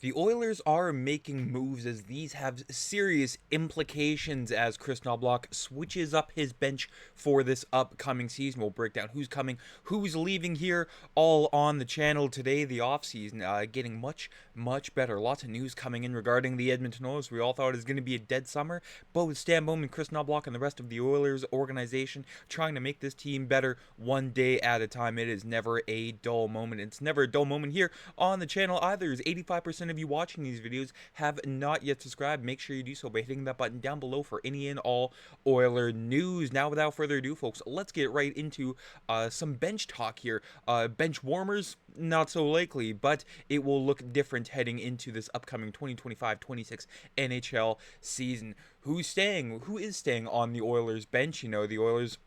The Oilers are making moves as these have serious implications as Kris Knoblauch switches up his bench for this upcoming season. We'll break down who's coming, who's leaving here, all on the channel today. The offseason getting much better. Lots of news coming in regarding the Edmonton Oilers. We all thought it was going to be a dead summer, but with Stan Bowman, Kris Knoblauch, and the rest of the Oilers organization trying to make this team better one day at a time, it is never a dull moment. It's never a dull moment here on the channel either. 85% of you watching these videos have not yet subscribed. Make sure you do so by hitting that button down below for any and all Oiler news. Now, without further ado, folks, let's get right into some bench talk here. Bench warmers, not so likely, but it will look different heading into this upcoming 2025-26 NHL season. Who's staying? Who is staying on the Oilers bench? The Oilers,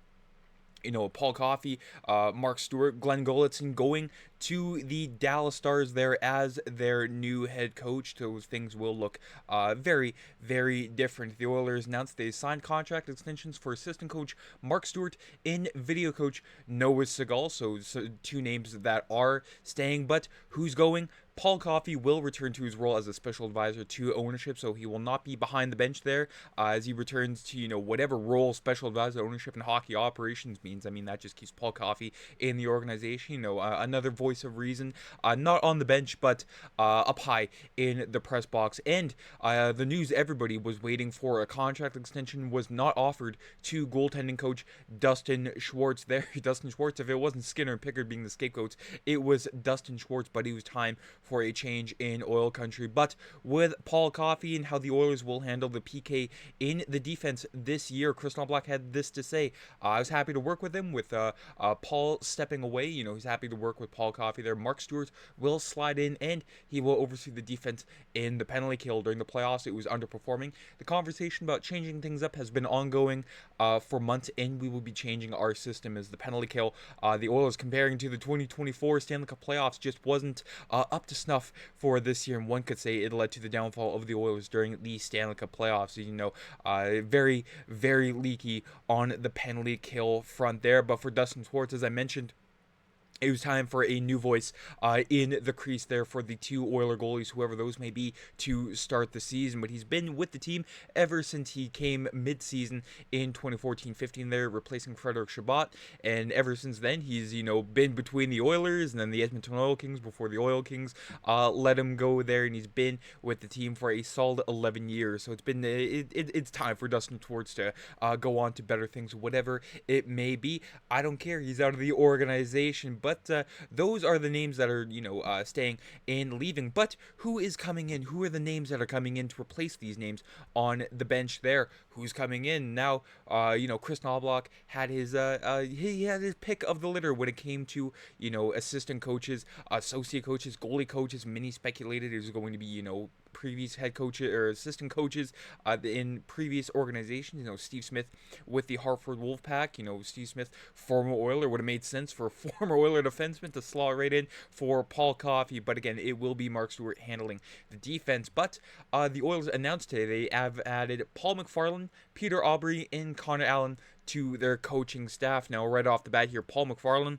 Paul Coffey, Mark Stewart, Glenn Golitzin going to the Dallas Stars there as their new head coach. Those things will look very different. The Oilers announced they signed contract extensions for assistant coach Mark Stewart and video coach Noah Segal. So two names that are staying, but who's going? Paul Coffey will return to his role as a special advisor to ownership, so he will not be behind the bench there as he returns to, whatever role special advisor ownership and hockey operations means. I mean, that just keeps Paul Coffey in the organization. Another voice of reason, not on the bench, but up high in the press box. And the news everybody was waiting for, a contract extension was not offered to goaltending coach Dustin Schwartz there. Dustin Schwartz, if it wasn't Skinner and Pickard being the scapegoats, it was Dustin Schwartz, but it was time for a change in oil country. But with Paul Coffey and how the Oilers will handle the PK in the defense this year, Kris Knoblauch had this to say. I was happy to work with him with Paul stepping away. He's happy to work with Paul Coffey there. Mark Stewart will slide in and he will oversee the defense in the penalty kill. During the playoffs, it was underperforming. The conversation about changing things up has been ongoing for months, and we will be changing our system as the penalty kill. The Oilers, comparing to the 2024 Stanley Cup playoffs, just wasn't up to snuff for this year, and one could say it led to the downfall of the Oilers during the Stanley Cup playoffs. Very leaky on the penalty kill front there. But for Dustin Schwartz, as I mentioned, it was time for a new voice in the crease there for the two Oiler goalies, whoever those may be, to start the season. But he's been with the team ever since he came mid-season in 2014-15 there, replacing Frederick Chabot. And ever since then, he's, been between the Oilers and then the Edmonton Oil Kings before the Oil Kings let him go there. And he's been with the team for a solid 11 years. So it's been it's time for Dustin Schwartz to go on to better things, whatever it may be. I don't care. He's out of the organization. But those are the names that are, staying and leaving. But who is coming in? Who are the names that are coming in to replace these names on the bench there? Who's coming in now? Kris Knoblauch had his he had his pick of the litter when it came to assistant coaches, associate coaches, goalie coaches. Many speculated it was going to be previous head coaches or assistant coaches in previous organizations. Steve Smith with the Hartford Wolfpack. Steve Smith, former Oiler, would have made sense for a former Oiler defenseman to slot right in for Paul Coffey. But again, it will be Mark Stewart handling the defense. But the Oilers announced today they have added Paul McFarland, Peter Aubry, and Conor Allen to their coaching staff. Now, right off the bat here, Paul McFarland,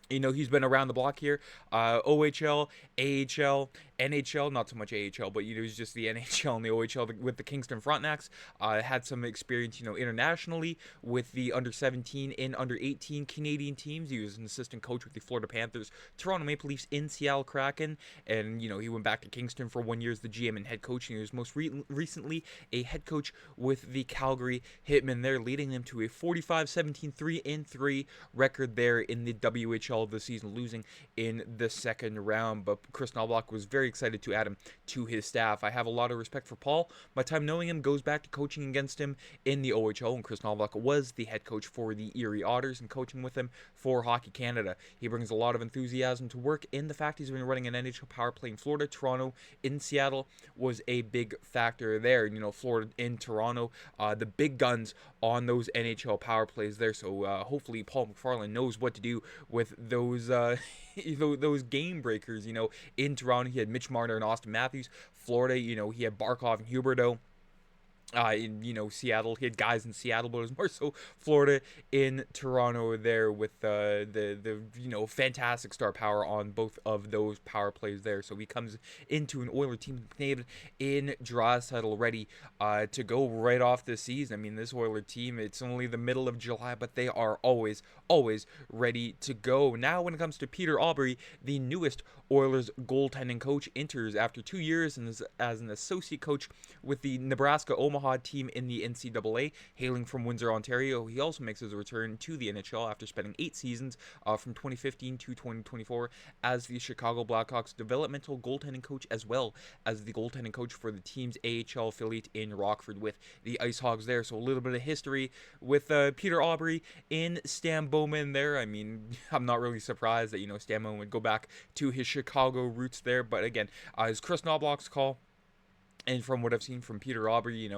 he's been around the block here. OHL, AHL, NHL, not so much AHL, but he's just the NHL and the OHL with the Kingston Frontenacs. Had some experience, internationally with the under-17 and under-18 Canadian teams. He was an assistant coach with the Florida Panthers, Toronto Maple Leafs, in Seattle Kraken, and he went back to Kingston for 1 year as the GM and head coach. And he was most recently a head coach with the Calgary Hitmen there, leading them to a 45-17 3-3 record there in the WHL this season, losing in the second round. But Kris Knoblauch was very excited to add him to his staff. I have a lot of respect for Paul. My time knowing him goes back to coaching against him in the OHL, and Kris Knoblauch was the head coach for the Erie Otters and coaching with him for Hockey Canada. He brings a lot of enthusiasm to work, and the fact he's been running an NHL power play in Florida, Toronto, in Seattle was a big factor there. Florida in Toronto, the big guns on those NHL power plays there. So hopefully Paul McFarland knows what to do with those those game breakers. In Toronto, he had Mitch Marner and Austin Matthews. Florida, he had Barkov and Huberdeau. In Seattle. He had guys in Seattle, but it was more so Florida in Toronto there with the fantastic star power on both of those power plays there. So he comes into an Oiler team with McDavid in Draisaitl ready to go right off this season. I mean, this Oiler team, it's only the middle of July, but they are always ready to go. Now when it comes to Peter Aubry, the newest Oilers goaltending coach, enters after 2 years as an associate coach with the Nebraska Omaha team in the NCAA, hailing from Windsor, Ontario. He also makes his return to the NHL after spending 8 seasons from 2015 to 2024 as the Chicago Blackhawks developmental goaltending coach, as well as the goaltending coach for the team's AHL affiliate in Rockford with the Ice Hogs there. So a little bit of history with Peter Aubry in Stan Bowman there. I mean, I'm not really surprised that, Stan Bowman would go back to his Chicago roots there. But again, is Kris Knoblauch's call. And from what I've seen from Peter Aubry,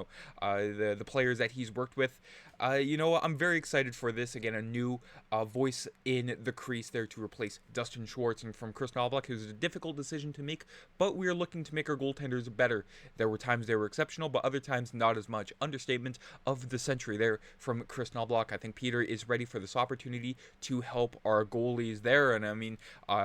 the players that he's worked with, I'm very excited for this. Again, a new voice in the crease there to replace Dustin Schwartz. And from Kris Knoblauch, it was a difficult decision to make, but we are looking to make our goaltenders better. There were times they were exceptional, but other times not as much. Understatement of the century there from Kris Knoblauch. I think Peter is ready for this opportunity to help our goalies there. And I mean,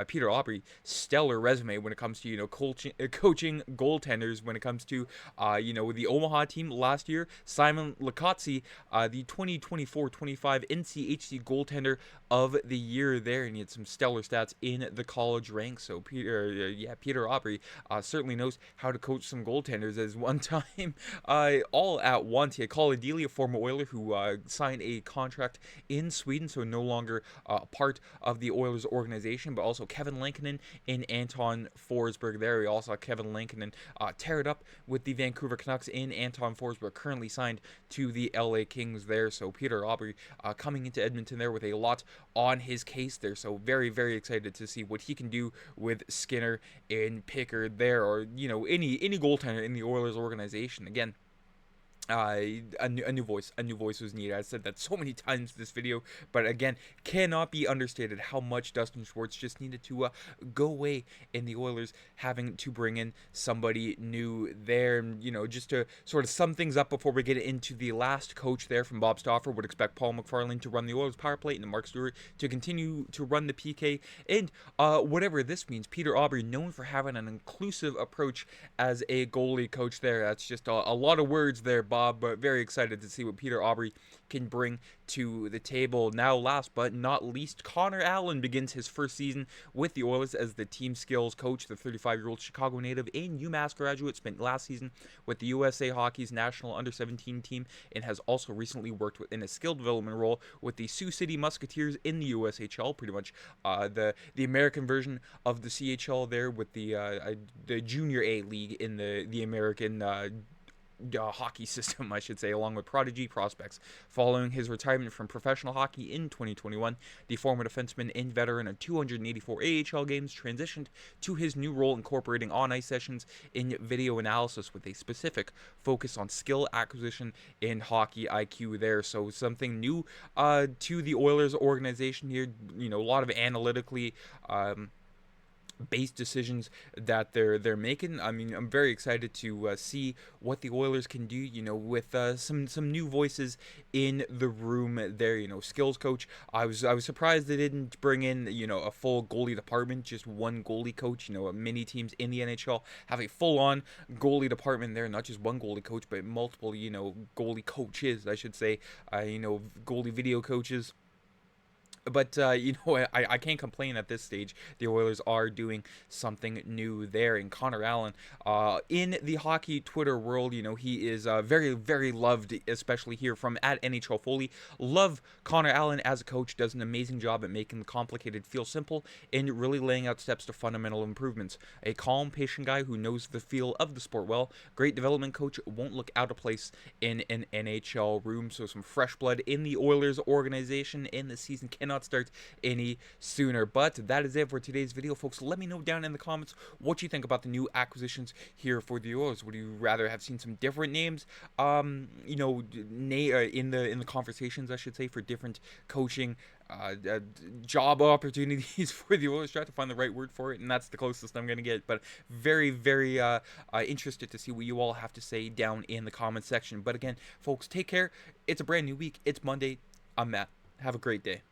Peter Aubry, stellar resume when it comes to, coaching goaltenders when it comes to, with the Omaha team last year. Simon Licozzi, the 2024-25 NCHC goaltender of the year there, and he had some stellar stats in the college ranks. So Peter Aubry certainly knows how to coach some goaltenders. As one time, all at once, he had Cole Delia, a former Oiler who signed a contract in Sweden, so no longer part of the Oilers organization, but also Kevin Lankinen and Anton Forsberg there. We also saw Kevin Lankinen tear it up with the Vancouver Canucks in Anton Forsberg, currently signed to the LA Kings there. So Peter Aubry coming into Edmonton there with a lot on his case there. So very, very excited to see what he can do with Skinner and Pickard there, or any goaltender in the Oilers organization. Again, a new voice was needed. I said that so many times in this video, but again, cannot be understated how much Dustin Schwartz just needed to go away in the Oilers, having to bring in somebody new there. And, just to sort of sum things up before we get into the last coach there from Bob Stauffer, would expect Paul McFarland to run the Oilers power play and Mark Stewart to continue to run the PK. And whatever this means, Peter Aubry, known for having an inclusive approach as a goalie coach there. That's just a lot of words there, Bob, but very excited to see what Peter Aubry can bring to the table. Now, last but not least, Conor Allen begins his first season with the Oilers as the team skills coach. The 35-year-old Chicago native and UMass graduate spent last season with the USA Hockey's national under-17 team and has also recently worked within a skill development role with the Sioux City Musketeers in the USHL, pretty much the American version of the CHL there, with the Junior A League in the American hockey system, I should say, along with prodigy prospects. Following his retirement from professional hockey in 2021, the former defenseman and veteran of 284 AHL games transitioned to his new role, incorporating on-ice sessions in video analysis with a specific focus on skill acquisition and hockey IQ there. So something new to the Oilers organization here. A lot of analytically based decisions that they're making. I mean, I'm very excited to see what the Oilers can do, with some new voices in the room there. Skills coach. I was surprised they didn't bring in a full goalie department, just one goalie coach. Many teams in the NHL have a full-on goalie department there, not just one goalie coach, but multiple goalie coaches, I should say. Goalie video coaches. But, I can't complain at this stage. The Oilers are doing something new there. And Conor Allen, in the hockey Twitter world, he is very, very loved, especially here from at NHL Foley. Love Conor Allen as a coach, does an amazing job at making the complicated feel simple and really laying out steps to fundamental improvements. A calm, patient guy who knows the feel of the sport well. Great development coach, won't look out of place in an NHL room. So some fresh blood in the Oilers organization, and the season cannot not start any sooner. But that is it for today's video, folks. Let me know down in the comments what you think about the new acquisitions here for the Oilers. Would you rather have seen some different names, you know, in the conversations, I should say, for different coaching job opportunities for the Oilers? Try to find the right word for it, and that's the closest I'm going to get. But very, very interested to see what you all have to say down in the comment section. But again, folks, take care. It's a brand new week. It's Monday. I'm Matt. Have a great day.